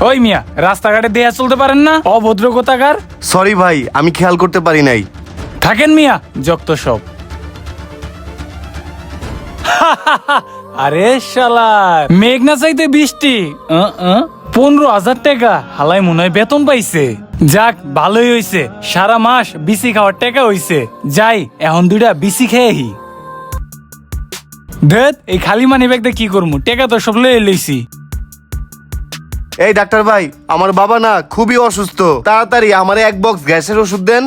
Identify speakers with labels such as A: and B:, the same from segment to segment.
A: ওই মিয়া, রাস্তাঘাটে দেয়া চলতে পারেন না? অভদ্র কোথাকার।
B: সরি ভাই, আমি খেয়াল করতে পারি নাই।
A: থাকেন মিয়া, যত সব। আরে শালা, মেঘ না চাইতে বৃষ্টি। 15,000 টাকা হালাই মনে হয় বেতন পাইছে। যাক, ভালোই হইছে, সারা মাস বিসি খাওয়ার টাকা হইছে। যাই এখন 2টা বিসি খেয়েহি। দেখ এই খালি মানি ব্যাগটা কি করবো, টাকা তো সব লয়ে লইছি।
B: এই ডাক্তার ভাই, আমার বাবা না খুবই অসুস্থ, তাড়াতাড়ি আমারে 1 বক্স গ্যাসের ওষুধ দেন,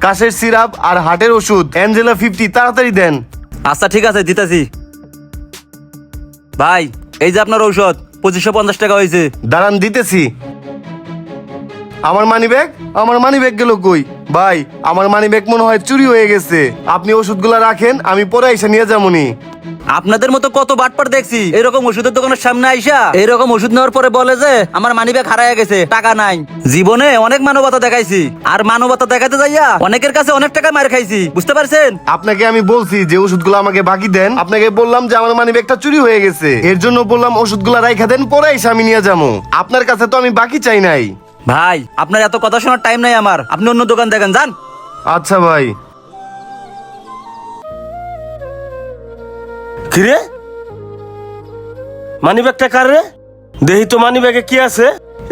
B: কাশের সিরাপ আর হার্টের ওষুধ অ্যাঞ্জেলা 50 তাড়াতাড়ি দেন।
C: আচ্ছা ঠিক আছে, দিতেছি। ভাই এই যে আপনার ঔষধ, 2550 টাকা হয়েছে।
B: দাঁড়ান দিতেছি। আমার মানি ব্যাগ গেল কই? ভাই, আমার মানি ব্যাগ মনে হয় চুরি হয়ে গেছে। আপনি ওষুধগুলা রাখেন, আমি পরে এসে নিয়ে যাবনি।
C: আপনাদের মতো কত বাটপার দেখছি, এরকম ওষুধের দোকানের সামনে আইসা এরকম ওষুধ নেওয়ার পরে বলে যে আমার মানিব্যাগ হারায় গেছে, টাকা নাই। জীবনে অনেক মানবতা দেখাইছি, আর মানবতা দেখাতে যাইয়া অনেকের কাছে অনেক টাকা মার খাইছি, বুঝতে পারছেন?
B: আপনাকে আমি বলছি যে ওষুধগুলো আমাকে বাকি দেন। আপনাকে বললাম যে আমার মানি ব্যাগটা চুরি হয়ে গেছে, এর জন্য বললাম ওষুধগুলা রাইখা দেন, পরে এসে আমি নিয়ে যাবো। আপনার কাছে তো আমি বাকি চাই নাই।
C: ভাই আপনার এত কথা শোনার টাইম নাই আমার, আপনি অন্য দোকান দেখেন, যান।
B: আচ্ছা ভাই।
D: কিরে, মানি ব্যাগটা কার রে? দেহি তো মানি ব্যাগে কি আছে?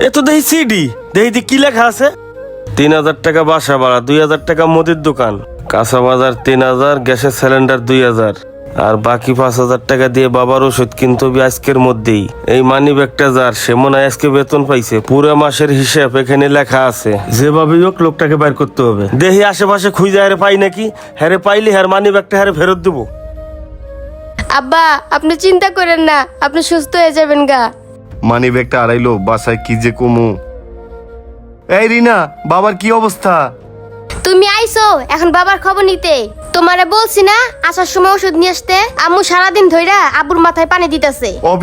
D: এ তো দেহি সিডি। দেহি কি লেখা আছে? 3,000 টাকা বাসা ভাড়া, 2,000 টাকা মুদির দোকান, কাঁচা বাজার 3,000, গ্যাসের সিলিন্ডার 2,000, আর বাকি 5,000 টাকা দিয়ে বাবার ওষুধ কিনতে হবে আজকের মধ্যেই। এই মানি ব্যাগটা যার, সে মনে হয় আজকে বেতন পাইছে। পুরো মাসের হিসাব এখানে লেখা আছে। যেভাবেই হোক লোকটাকে বের করতে হবে। দেহি আশেপাশে খুঁজে হারে পাই নাকি, হ্যারে পাইলে হ্যার মানি ব্যাগটা হ্যারে ফেরত দেবো।
E: আব্বা, আপনি চিন্তা করেন না, আপনি সুস্থ হয়ে যাবেন গা।
B: মানি ব্যাগটা হারাইলো, বাসায় কি যে কমু। এই রিনা, বাবার কি অবস্থা?
E: তুমি আইছো এখন বাবার খবর নিতে। তোমারে বলছি না আসার সময় ওষুধ নিয়ে আসতে। আম্মু সারাদিন ধইরা আব্বুর মাথায় পানি দিতেছে।